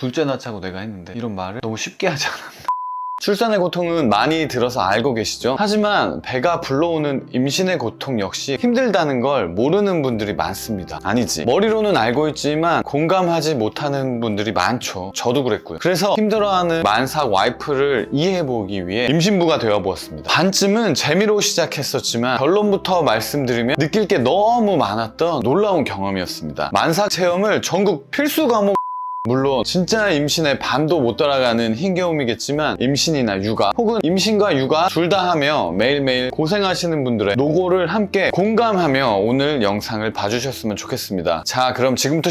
둘째 낳자고 내가 했는데 이런 말을 너무 쉽게 하지 않았나. 출산의 고통은 많이 들어서 알고 계시죠? 하지만 배가 불러오는 임신의 고통 역시 힘들다는 걸 모르는 분들이 많습니다. 아니지, 머리로는 알고 있지만 공감하지 못하는 분들이 많죠. 저도 그랬고요. 그래서 힘들어하는 만삭 와이프를 이해해보기 위해 임신부가 되어보았습니다. 반쯤은 재미로 시작했었지만 결론부터 말씀드리면 느낄 게 너무 많았던 놀라운 경험이었습니다. 만삭 체험을 전국 필수 과목, 물론 진짜 임신에 반도 못 따라가는 힘겨움이겠지만 임신이나 육아 혹은 임신과 육아 둘 다 하며 매일매일 고생하시는 분들의 노고를 함께 공감하며 오늘 영상을 봐주셨으면 좋겠습니다. 자, 그럼 지금부터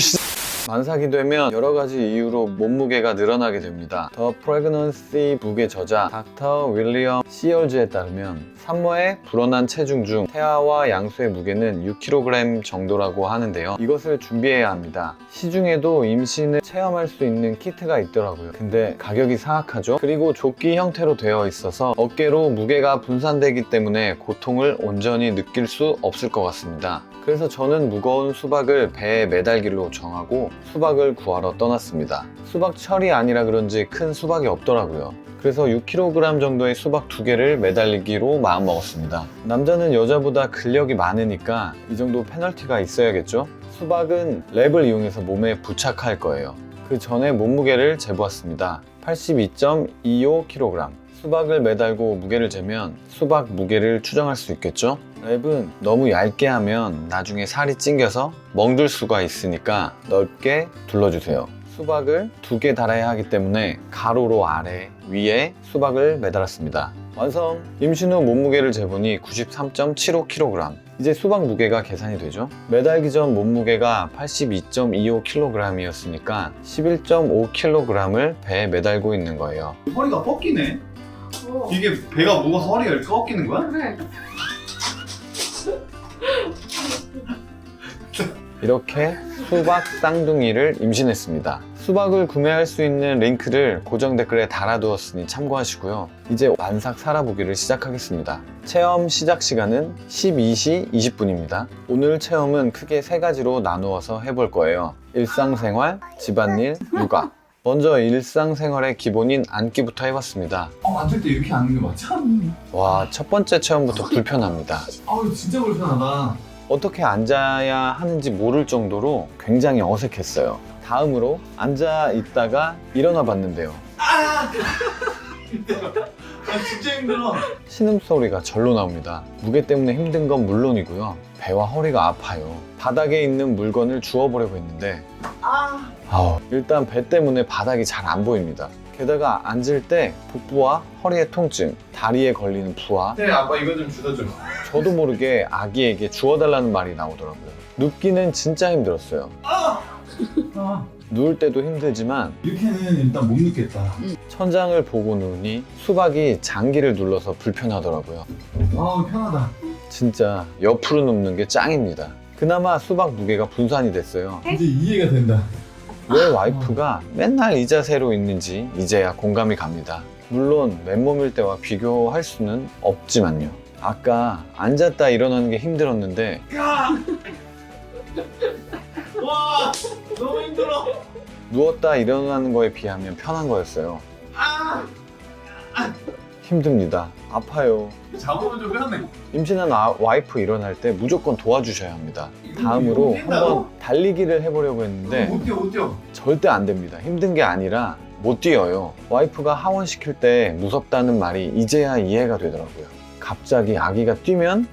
만삭이 되면 여러 가지 이유로 몸무게가 늘어나게 됩니다. The Pregnancy 북의 저자 닥터 윌리엄 시얼즈에 따르면 산모의 불어난 체중 중 태아와 양수의 무게는 6kg 정도라고 하는데요. 이것을 준비해야 합니다. 시중에도 임신을 체험할 수 있는 키트가 있더라고요. 근데 가격이 사악하죠? 그리고 조끼 형태로 되어 있어서 어깨로 무게가 분산되기 때문에 고통을 온전히 느낄 수 없을 것 같습니다. 그래서 저는 무거운 수박을 배에 매달기로 정하고 수박을 구하러 떠났습니다. 수박철이 아니라 그런지 큰 수박이 없더라고요. 그래서 6kg 정도의 수박 2개를 매달리기로 마음먹었습니다. 남자는 여자보다 근력이 많으니까 이 정도 페널티가 있어야겠죠? 수박은 랩을 이용해서 몸에 부착할 거예요. 그 전에 몸무게를 재보았습니다. 82.25kg. 수박을 매달고 무게를 재면 수박 무게를 추정할 수 있겠죠? 랩은 너무 얇게 하면 나중에 살이 찡겨서 멍들 수가 있으니까 넓게 둘러주세요. 수박을 2개 달아야 하기 때문에 가로로 아래, 위에 수박을 매달았습니다. 완성! 임신 후 몸무게를 재보니 93.75kg. 이제 수박 무게가 계산이 되죠? 매달기 전 몸무게가 82.25kg 이었으니까 11.5kg을 배에 매달고 있는 거예요. 허리가 꺾이네? 이게 배가 무거워서 허리가 이렇게 꺾이는 거야? 그래. 이렇게 수박 쌍둥이를 임신했습니다. 수박을 구매할 수 있는 링크를 고정 댓글에 달아두었으니 참고하시고요. 이제 만삭 살아보기를 시작하겠습니다. 체험 시작 시간은 12시 20분입니다. 오늘 체험은 크게 3가지로 나누어서 해볼 거예요. 일상생활, 집안일, 육아. 먼저 일상생활의 기본인 앉기부터 해봤습니다. 앉을 때 이렇게 앉는 게 맞지? 와, 첫 번째 체험부터 불편합니다. 아우 진짜 불편하다. 어떻게 앉아야 하는지 모를 정도로 굉장히 어색했어요. 다음으로 앉아 있다가 일어나 봤는데요. 진짜 힘들어. 신음소리가 절로 나옵니다. 무게 때문에 힘든 건 물론이고요. 배와 허리가 아파요. 바닥에 있는 물건을 주워보려고 했는데 일단 배 때문에 바닥이 잘 안 보입니다. 게다가 앉을 때 복부와 허리의 통증, 다리에 걸리는 부하. 네, 아빠 이거 좀 주워 줘. 저도 모르게 아기에게 주워달라는 말이 나오더라고요. 눕기는 진짜 힘들었어요. 누울 때도 힘들지만 이렇게는 일단 못 눕겠다. 천장을 보고 누우니 수박이 장기를 눌러서 불편하더라고요. 아우 편하다. 진짜 옆으로 눕는 게 짱입니다. 그나마 수박 무게가 분산이 됐어요. 이제 이해가 된다. 왜 와이프가 맨날 이 자세로 있는지 이제야 공감이 갑니다. 물론 맨몸일 때와 비교할 수는 없지만요. 아까 앉았다 일어나는 게 힘들었는데 와 너무 힘들어. 누웠다 일어나는 거에 비하면 편한 거였어요. 힘듭니다. 아파요. 잡으면 좀 편해. 임신한 와이프 일어날 때 무조건 도와주셔야 합니다. 다음으로 한번 달리기를 해보려고 했는데 못 뛰어. 절대 안 됩니다. 힘든 게 아니라 못 뛰어요. 와이프가 하원시킬 때 무섭다는 말이 이제야 이해가 되더라고요. 갑자기 아기가 뛰면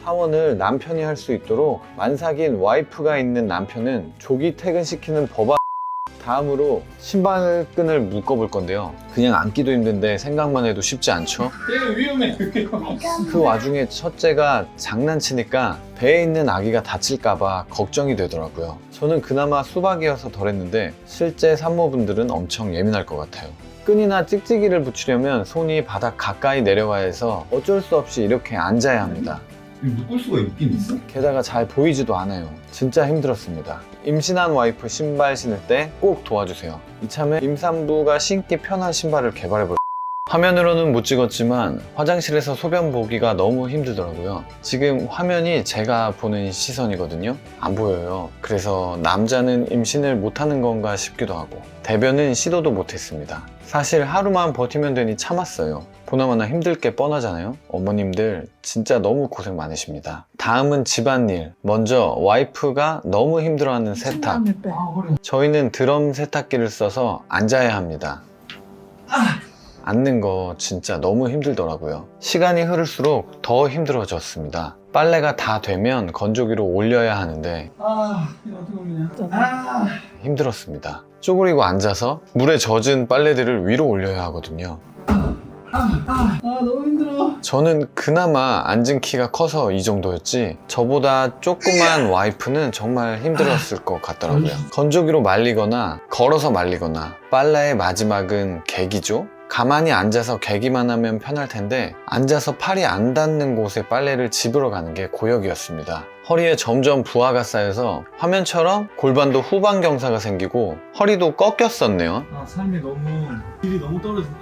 하원을 남편이 할 수 있도록 만삭인 와이프가 있는 남편은 조기 퇴근시키는 법안. 다음으로 신발끈을 묶어볼 건데요. 그냥 앉기도 힘든데 생각만 해도 쉽지 않죠? 되게 위험해. 그 와중에 첫째가 장난치니까 배에 있는 아기가 다칠까봐 걱정이 되더라고요. 저는 그나마 수박이어서 덜했는데 실제 산모분들은 엄청 예민할 것 같아요. 끈이나 찍찍이를 붙이려면 손이 바닥 가까이 내려와야 해서 어쩔 수 없이 이렇게 앉아야 합니다. 묶을 수가 있긴 있어? 게다가 잘 보이지도 않아요. 진짜 힘들었습니다. 임신한 와이프 신발 신을 때 꼭 도와주세요. 이참에 임산부가 신기 편한 신발을 개발해볼게요. 화면으로는 못 찍었지만 화장실에서 소변 보기가 너무 힘들더라고요. 지금 화면이 제가 보는 시선이거든요. 안 보여요. 그래서 남자는 임신을 못하는 건가 싶기도 하고 대변은 시도도 못했습니다. 사실 하루만 버티면 되니 참았어요. 보나마나 힘들 게 뻔하잖아요. 어머님들 진짜 너무 고생 많으십니다. 다음은 집안일. 먼저 와이프가 너무 힘들어하는 세탁. 저희는 드럼 세탁기를 써서 앉아야 합니다. 앉는 거 진짜 너무 힘들더라고요. 시간이 흐를수록 더 힘들어졌습니다. 빨래가 다 되면 건조기로 올려야 하는데 이거 어떻게 올리냐. 힘들었습니다. 쪼그리고 앉아서 물에 젖은 빨래들을 위로 올려야 하거든요. 너무 힘들어. 저는 그나마 앉은 키가 커서 이 정도였지 저보다 조그만 와이프는 정말 힘들었을 것 같더라고요. 건조기로 말리거나 걸어서 말리거나 빨래의 마지막은 개기죠. 가만히 앉아서 개기만 하면 편할 텐데 앉아서 팔이 안 닿는 곳에 빨래를 집으러 가는 게 고역이었습니다. 허리에 점점 부하가 쌓여서 화면처럼 골반도 후방 경사가 생기고 허리도 꺾였었네요. 삶이 너무 질이 너무 떨어진다.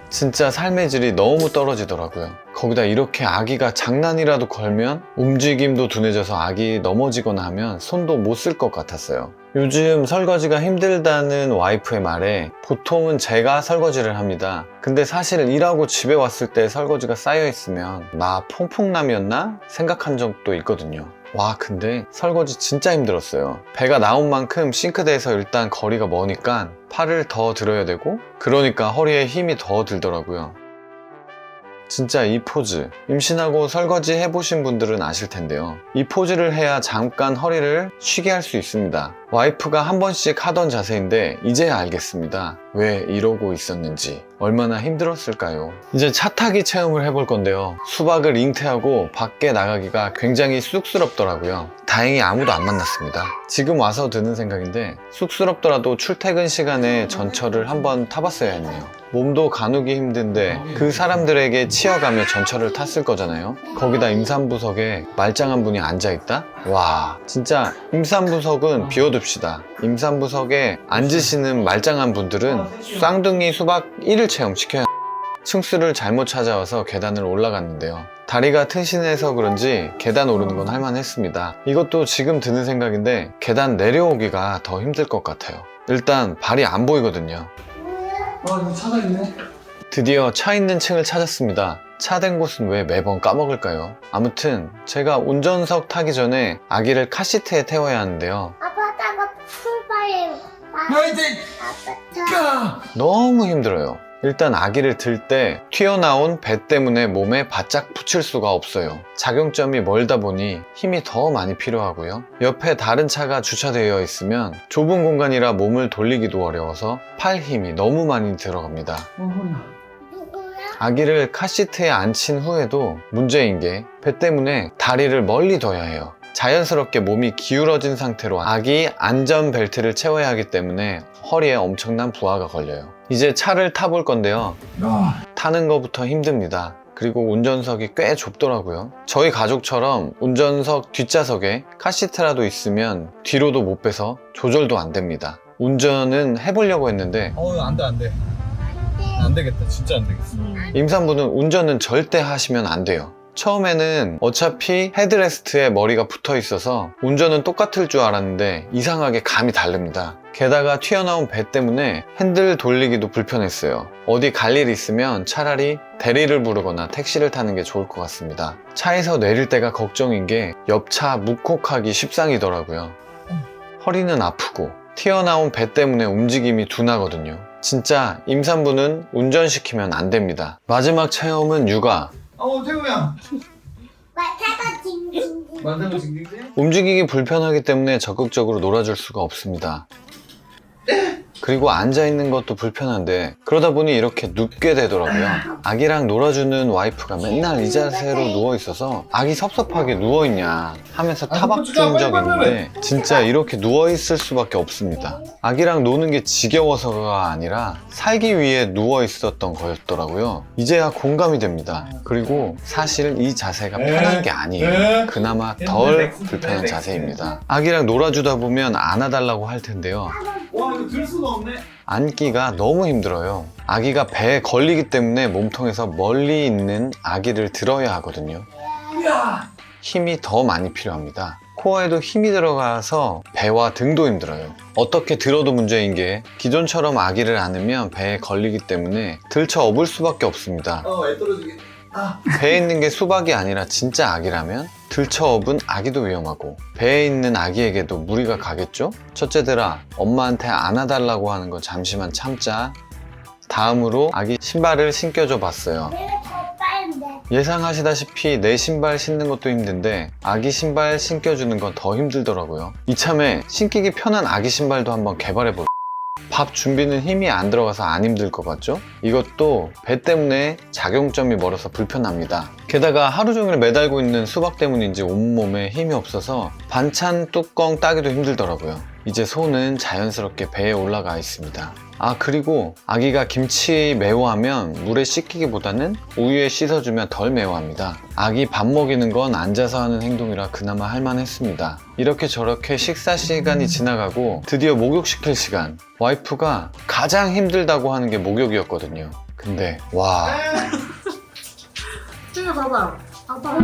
진짜 삶의 질이 너무 떨어지더라고요. 거기다 이렇게 아기가 장난이라도 걸면 움직임도 둔해져서 아기 넘어지거나 하면 손도 못 쓸 것 같았어요. 요즘 설거지가 힘들다는 와이프의 말에 보통은 제가 설거지를 합니다. 근데 사실 일하고 집에 왔을 때 설거지가 쌓여 있으면 나 퐁퐁남이었나 생각한 적도 있거든요. 와, 근데 설거지 진짜 힘들었어요. 배가 나온 만큼 싱크대에서 일단 거리가 머니까 팔을 더 들어야 되고 그러니까 허리에 힘이 더 들더라고요. 진짜 이 포즈 임신하고 설거지 해보신 분들은 아실 텐데요. 이 포즈를 해야 잠깐 허리를 쉬게 할 수 있습니다. 와이프가 한 번씩 하던 자세인데 이제야 알겠습니다. 왜 이러고 있었는지. 얼마나 힘들었을까요? 이제 차 타기 체험을 해볼 건데요. 수박을 잉태하고 밖에 나가기가 굉장히 쑥스럽더라고요. 다행히 아무도 안 만났습니다. 지금 와서 드는 생각인데 쑥스럽더라도 출퇴근 시간에 전철을 한번 타봤어야 했네요. 몸도 가누기 힘든데 그 사람들에게 치여가며 전철을 탔을 거잖아요. 거기다 임산부석에 말짱한 분이 앉아있다? 와, 진짜 임산부석은 비워둡시다. 임산부석에 앉으시는 말짱한 분들은 쌍둥이 수박 1일 체험 시켜야 층수를 잘못 찾아와서 계단을 올라갔는데요. 다리가 튼신해서 그런지 계단 오르는 건 할만했습니다. 이것도 지금 드는 생각인데 계단 내려오기가 더 힘들 것 같아요. 일단 발이 안 보이거든요. 이거 차가 있네. 드디어 차 있는 층을 찾았습니다. 차 된 곳은 왜 매번 까먹을까요? 아무튼 제가 운전석 타기 전에 아기를 카시트에 태워야 하는데요. 아빠가 풀바에 너무 힘들어요. 일단 아기를 들 때 튀어나온 배 때문에 몸에 바짝 붙일 수가 없어요. 작용점이 멀다 보니 힘이 더 많이 필요하고요. 옆에 다른 차가 주차되어 있으면 좁은 공간이라 몸을 돌리기도 어려워서 팔 힘이 너무 많이 들어갑니다. 허리야. 누구야? 아기를 카시트에 앉힌 후에도 문제인 게 배 때문에 다리를 멀리 둬야 해요. 자연스럽게 몸이 기울어진 상태로 아기 안전벨트를 채워야 하기 때문에 허리에 엄청난 부하가 걸려요. 이제 차를 타볼 건데요. 타는 것부터 힘듭니다. 그리고 운전석이 꽤 좁더라고요. 저희 가족처럼 운전석 뒷좌석에 카시트라도 있으면 뒤로도 못 빼서 조절도 안 됩니다. 운전은 해보려고 했는데 안 되겠다. 진짜 안 되겠어. 임산부는 운전은 절대 하시면 안 돼요. 처음에는 어차피 헤드레스트에 머리가 붙어 있어서 운전은 똑같을 줄 알았는데 이상하게 감이 다릅니다. 게다가 튀어나온 배 때문에 핸들 돌리기도 불편했어요. 어디 갈 일 있으면 차라리 대리를 부르거나 택시를 타는 게 좋을 것 같습니다. 차에서 내릴 때가 걱정인 게 옆차 묵콕하기 십상이더라고요. 허리는 아프고 튀어나온 배 때문에 움직임이 둔하거든요. 진짜 임산부는 운전시키면 안 됩니다. 마지막 체험은 육아. 태우야. 와타가 징징징. 만나고 징징징. 움직이기 불편하기 때문에 적극적으로 놀아줄 수가 없습니다. 그리고 앉아있는 것도 불편한데 그러다 보니 이렇게 눕게 되더라고요. 아기랑 놀아주는 와이프가 맨날 이 자세로 누워있어서 아기 섭섭하게 누워있냐 하면서 타박 준 적 있는데 진짜 이렇게 누워있을 수밖에 없습니다. 아기랑 노는 게 지겨워서가 아니라 살기 위해 누워있었던 거였더라고요. 이제야 공감이 됩니다. 그리고 사실 이 자세가 편한 게 아니에요. 그나마 덜 불편한 자세입니다. 아기랑 놀아주다 보면 안아달라고 할 텐데요. 와, 이거 들 수가 없네. 안기가 너무 힘들어요. 아기가 배에 걸리기 때문에 몸통에서 멀리 있는 아기를 들어야 하거든요. 야. 힘이 더 많이 필요합니다. 코어에도 힘이 들어가서 배와 등도 힘들어요. 어떻게 들어도 문제인 게 기존처럼 아기를 안으면 배에 걸리기 때문에 들쳐 업을 수밖에 없습니다. 애 떨어지게. 배에 있는 게 수박이 아니라 진짜 아기라면 들쳐 업은 아기도 위험하고 배에 있는 아기에게도 무리가 가겠죠? 첫째들아, 엄마한테 안아달라고 하는 거 잠시만 참자. 다음으로 아기 신발을 신겨줘 봤어요. 내가 더 빠른데. 예상하시다시피 내 신발 신는 것도 힘든데 아기 신발 신겨주는 건 더 힘들더라고요. 이참에 신기기 편한 아기 신발도 한번 개발해볼게요. 밥 준비는 힘이 안 들어가서 안 힘들 것 같죠? 이것도 배 때문에 작용점이 멀어서 불편합니다. 게다가 하루 종일 매달고 있는 수박 때문인지 온몸에 힘이 없어서 반찬 뚜껑 따기도 힘들더라고요. 이제 손은 자연스럽게 배에 올라가 있습니다. 그리고 아기가 김치 매워하면 물에 씻기기보다는 우유에 씻어주면 덜 매워합니다. 아기 밥 먹이는 건 앉아서 하는 행동이라 그나마 할만했습니다. 이렇게 저렇게 식사 시간이 지나가고 드디어 목욕시킬 시간. 와이프가 가장 힘들다고 하는 게 목욕이었거든요. 근데 와, 이거 봐봐. 아빠.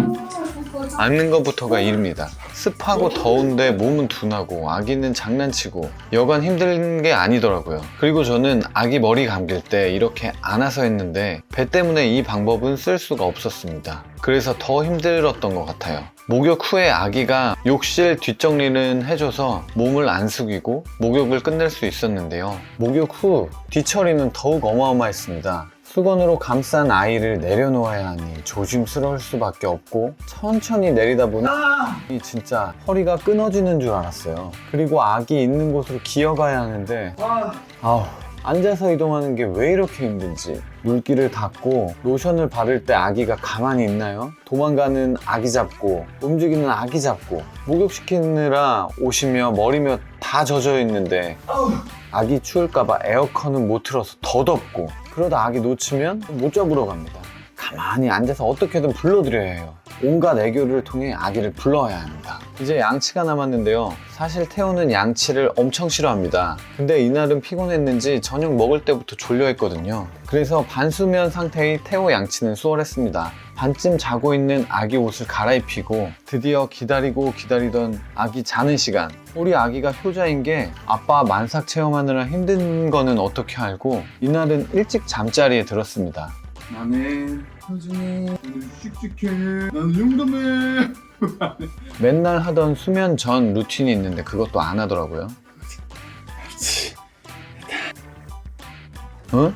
앉는 것부터가 일입니다. 습하고 더운데 몸은 둔하고 아기는 장난치고 여간 힘든 게 아니더라고요. 그리고 저는 아기 머리 감길 때 이렇게 안아서 했는데 배 때문에 이 방법은 쓸 수가 없었습니다. 그래서 더 힘들었던 것 같아요. 목욕 후에 아기가 욕실 뒷정리는 해줘서 몸을 안 숙이고 목욕을 끝낼 수 있었는데요. 목욕 후 뒤처리는 더욱 어마어마했습니다. 수건으로 감싼 아이를 내려놓아야 하니 조심스러울 수밖에 없고 천천히 내리다 보니 진짜 허리가 끊어지는 줄 알았어요. 그리고 아기 있는 곳으로 기어가야 하는데 앉아서 이동하는 게 왜 이렇게 힘든지. 물기를 닦고 로션을 바를 때 아기가 가만히 있나요? 도망가는 아기 잡고 움직이는 아기 잡고 목욕시키느라 옷이며 머리며 다 젖어 있는데 아기 추울까봐 에어컨은 못 틀어서 더 덥고 그러다 아기 놓치면 못 잡으러 갑니다. 가만히 앉아서 어떻게든 불러드려야 해요. 온갖 애교를 통해 아기를 불러와야 합니다. 이제 양치가 남았는데요. 사실 태호는 양치를 엄청 싫어합니다. 근데 이날은 피곤했는지 저녁 먹을 때부터 졸려했거든요. 그래서 반수면 상태의 태호 양치는 수월했습니다. 반쯤 자고 있는 아기 옷을 갈아입히고 드디어 기다리고 기다리던 아기 자는 시간. 우리 아기가 효자인 게 아빠 만삭 체험하느라 힘든 거는 어떻게 알고 이날은 일찍 잠자리에 들었습니다. 나는 현준이 오늘 씩씩해. 나는 용감해. 맨날 하던 수면 전 루틴이 있는데 그것도 안 하더라고요.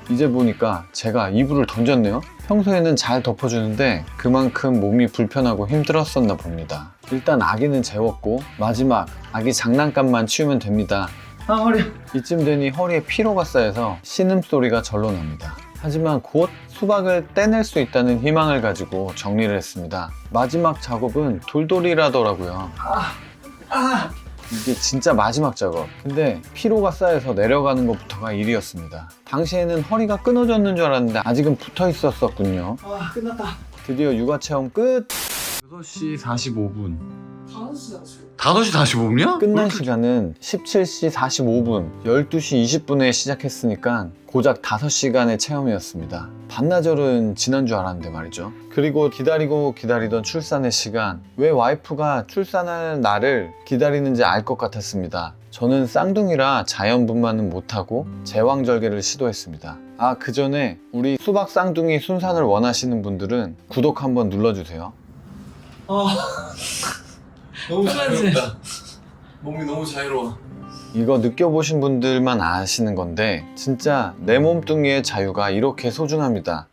이제 보니까 제가 이불을 던졌네요. 평소에는 잘 덮어주는데 그만큼 몸이 불편하고 힘들었었나 봅니다. 일단 아기는 재웠고 마지막 아기 장난감만 치우면 됩니다. 허리. 이쯤 되니 허리에 피로가 쌓여서 신음소리가 절로 납니다. 하지만 곧 수박을 떼낼 수 있다는 희망을 가지고 정리를 했습니다. 마지막 작업은 돌돌이라더라고요. 이게 진짜 마지막 작업. 근데 피로가 쌓여서 내려가는 것부터가 일이었습니다. 당시에는 허리가 끊어졌는 줄 알았는데 아직은 붙어 있었군요. 끝났다. 드디어 육아체험 끝! 6시 45분. 5시야. 5시 45분이야? 끝난 시간은 17시 45분, 12시 20분에 시작했으니까 고작 5시간의 체험이었습니다. 반나절은 지난 줄 알았는데 말이죠. 그리고 기다리고 기다리던 출산의 시간, 왜 와이프가 출산할 날을 기다리는지 알 것 같았습니다. 저는 쌍둥이라 자연분만은 못하고 제왕절개를 시도했습니다. 그 전에 우리 수박 쌍둥이 순산을 원하시는 분들은 구독 한번 눌러주세요. 너무 자유롭다. 몸이 너무 자유로워. 이거 느껴보신 분들만 아시는 건데 진짜 내 몸뚱이의 자유가 이렇게 소중합니다.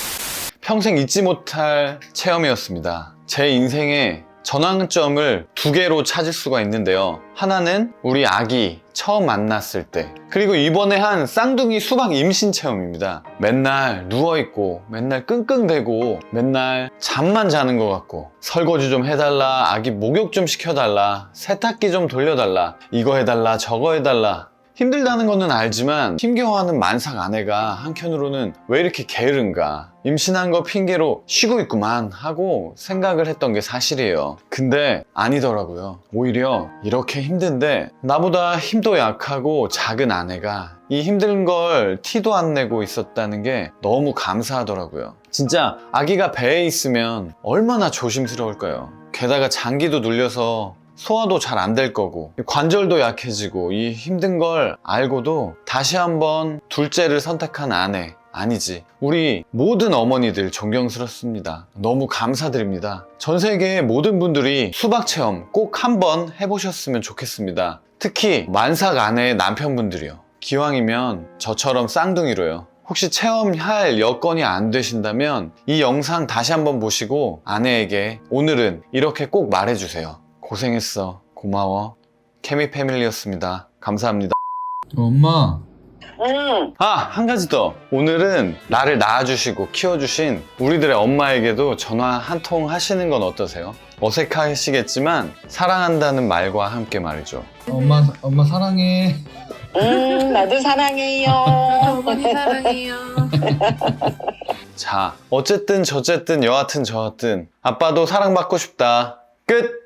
평생 잊지 못할 체험이었습니다. 제 인생의 전환점을 2개로 찾을 수가 있는데요. 하나는 우리 아기 처음 만났을 때, 그리고 이번에 한 쌍둥이 수박 임신 체험입니다. 맨날 누워있고 맨날 끙끙대고 맨날 잠만 자는 것 같고 설거지 좀 해달라, 아기 목욕 좀 시켜달라, 세탁기 좀 돌려달라, 이거 해달라 저거 해달라. 힘들다는 거는 알지만 힘겨워하는 만삭 아내가 한켠으로는 왜 이렇게 게으른가, 임신한 거 핑계로 쉬고 있구만 하고 생각을 했던 게 사실이에요. 근데 아니더라고요. 오히려 이렇게 힘든데 나보다 힘도 약하고 작은 아내가 이 힘든 걸 티도 안 내고 있었다는 게 너무 감사하더라고요. 진짜 아기가 배에 있으면 얼마나 조심스러울까요? 게다가 장기도 눌려서 소화도 잘 안 될 거고 관절도 약해지고 이 힘든 걸 알고도 다시 한번 둘째를 선택한 아내, 아니지, 우리 모든 어머니들 존경스럽습니다. 너무 감사드립니다. 전 세계의 모든 분들이 수박 체험 꼭 한번 해보셨으면 좋겠습니다. 특히 만삭 아내의 남편분들이요. 기왕이면 저처럼 쌍둥이로요. 혹시 체험할 여건이 안 되신다면 이 영상 다시 한번 보시고 아내에게 오늘은 이렇게 꼭 말해주세요. 고생했어. 고마워. 케미 패밀리였습니다. 감사합니다. 엄마. 한 가지 더. 오늘은 나를 낳아주시고 키워주신 우리들의 엄마에게도 전화 한 통 하시는 건 어떠세요? 어색하시겠지만 사랑한다는 말과 함께 말이죠. 엄마 사랑해. 나도 사랑해요. 어머니 사랑해요. 자, 어쨌든 저쨌든 여하튼 저하튼 아빠도 사랑받고 싶다. 끝!